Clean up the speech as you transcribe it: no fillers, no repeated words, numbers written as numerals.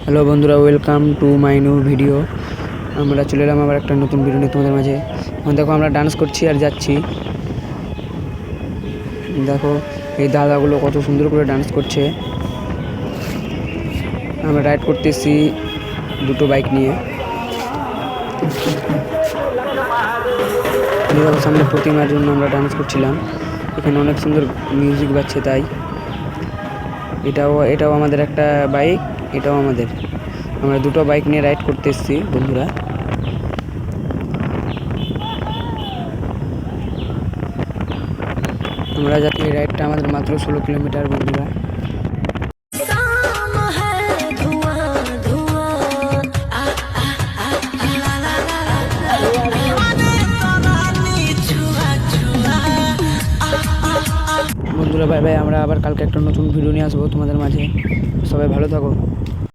Hello বন্ধুরা, welcome to my new video. আমরা চলে এলাম আবার একটা নতুন ভিডিও নিয়ে তোমাদের মাঝে। এখন দেখো আমরা ডান্স করছি আর যাচ্ছি। দেখো এই দাদাগুলো কত সুন্দর করে ডান্স করছে। আমরা রাইড করতেছি দুটো বাইক নিয়ে। দেখো সামনে প্রতিমার জন্য আমরা ডান্স করছিলাম। এখানে অনেক সুন্দর মিউজিক বাজছে, তাই এটাও আমাদের একটা বাইক, এটাও আমাদের। আমরা দুটো বাইক নিয়ে রাইড করতে এসেছি বন্ধুরা। আমরা যাচ্ছি, এই রাইডটা আমাদের মাত্র 16 কিলোমিটার বন্ধুরা। বন্ধুরা বাই বাই, আমরা আবার কালকে একটা নতুন ভিডিও নিয়ে আসবো তোমাদের মাঝে। সবাই ভালো থাকো।